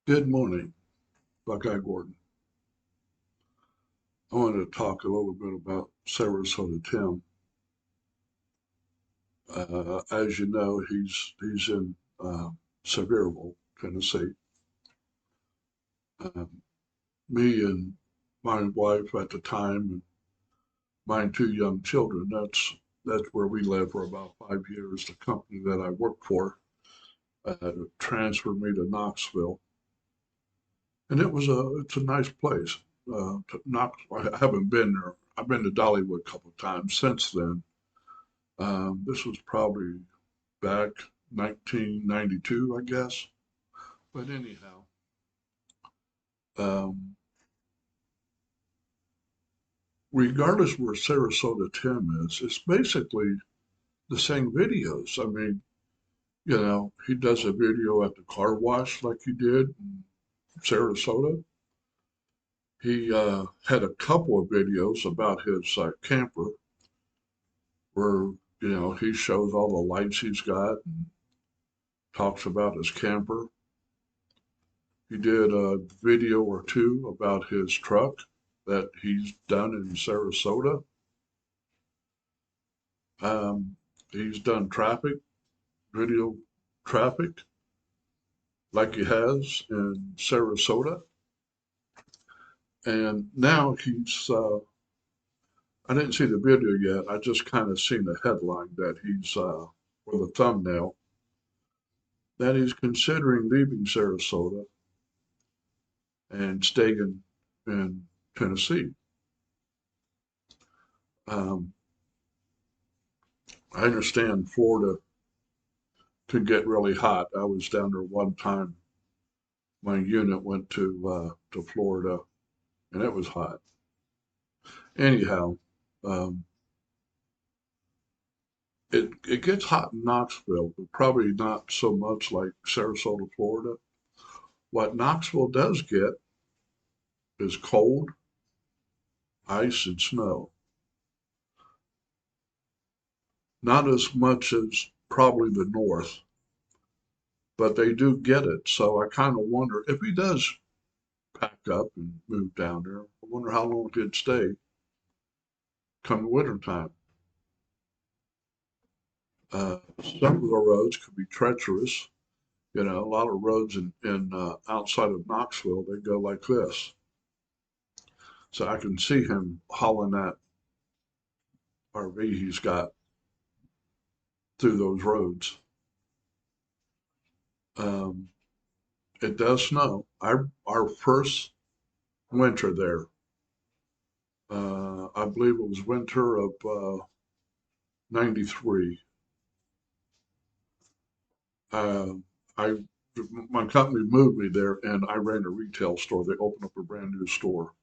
Good morning, Buckeye Gordon. I wanted to talk a little bit about Sarasota Tim. As you know, he's in Sevierville, Tennessee. Um, Me and my wife at the time, and my two young children. That's where we lived for about 5 years. The company that I worked for transferred me to Knoxville, and it's a nice place. I haven't been there. I've been to Dollywood a couple of times since then. This was probably back 1992, I guess. But anyhow, um, regardless where Sarasota Tim is, it's basically the same videos. I mean, he does a video at the car wash like he did in Sarasota. He had a couple of videos about his camper where, he shows all the lights he's got and talks about his camper. He did a video or two about his truck that he's done in Sarasota. He's done video traffic, like he has in Sarasota. And now I didn't see the video yet. I just kind of seen the headline that or the thumbnail, that he's considering leaving Sarasota and staying in Tennessee. Um, I understand Florida can get really hot. I was down there one time. My unit went to Florida, and it was hot. Anyhow, um, it gets hot in Knoxville, but probably not so much like Sarasota, Florida. What Knoxville does get is cold, ice, and snow. Not as much as probably the north, but they do get it. So I kind of wonder if he does pack up and move down there. I wonder how long he'd stay come winter time. Some of the roads could be treacherous. A lot of roads in outside of Knoxville, they go like this. So I can see him hauling that RV he's got through those roads. Um, it does snow. Our first winter there, I believe it was winter of '93. Uh, I My company moved me there, and I ran a retail store. They opened up a brand new store,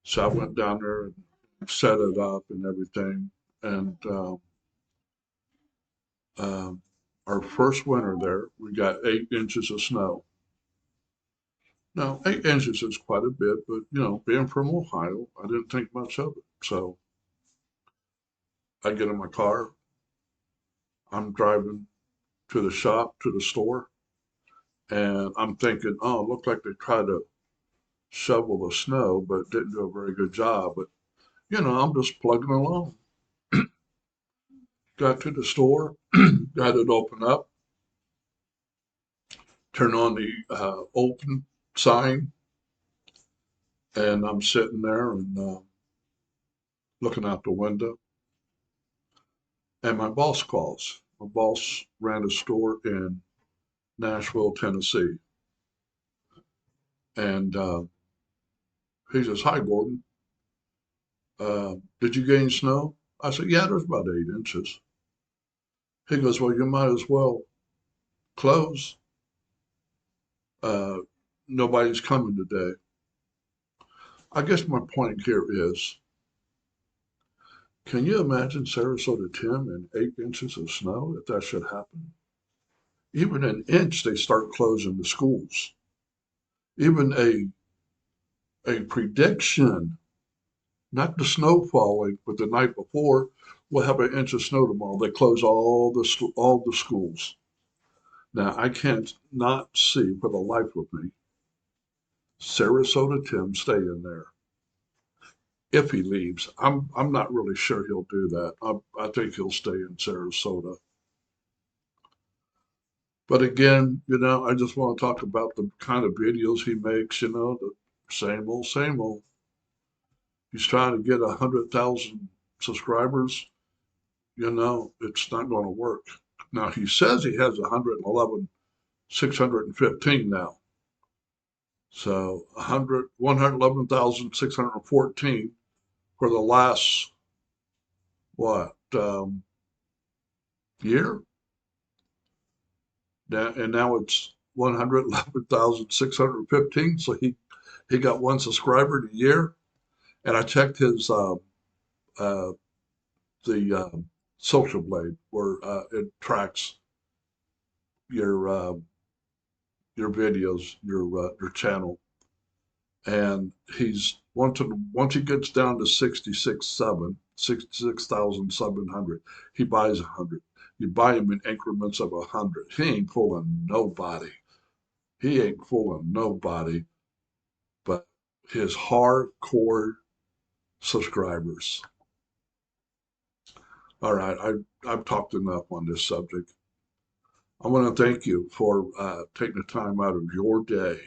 so I went down there and set it up and everything. And um, our first winter there, we got 8 inches of snow. Now, 8 inches is quite a bit, but being from Ohio, I didn't think much of it. So I get in my car, I'm driving to the shop, to the store, and I'm thinking, oh, it looked like they tried to shovel the snow, but didn't do a very good job. But I'm just plugging along. Got to the store, got it open up, turn on the open sign, and I'm sitting there and looking out the window. And my boss calls. My boss ran a store in Nashville, Tennessee. And he says, "Hi, Gordon. Did you gain snow?" I said, "Yeah, there's about 8 inches." He goes, "Well, you might as well close. Uh, Nobody's coming today." I guess my point here is, can you imagine Sarasota Tim in 8 inches of snow if that should happen? Even an inch, they start closing the schools. Even a prediction, not the snow falling, but the night before, we'll have an inch of snow tomorrow. They close all the schools. Now, I can't not see for the life of me Sarasota Tim staying there. If he leaves, I'm not really sure he'll do that. I think he'll stay in Sarasota. But again, I just want to talk about the kind of videos he makes, the same old, same old. He's trying to get 100,000 subscribers. It's not going to work. Now, he says he has 111,615 now. So 111,614 for the last, what, year? And now it's 111,615. So he got one subscriber in a year. And I checked his uh, the social blade where it tracks your uh, your videos, your channel, and he's once he gets down to 66,700, he buys 100. You buy him in increments of 100. He ain't fooling nobody. He ain't fooling nobody but his hardcore subscribers. All right, I've talked enough on this subject. I want to thank you for taking the time out of your day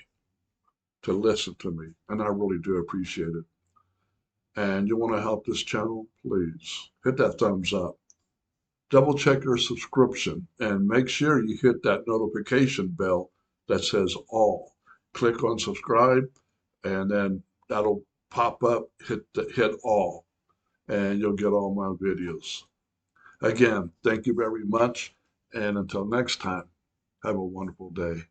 to listen to me, and I really do appreciate it. And you want to help this channel, please hit that thumbs up. Double check your subscription and make sure you hit that notification bell that says all. Click on subscribe, and then that'll pop up. Hit all, and you'll get all my videos. Again, thank you very much, and until next time, have a wonderful day.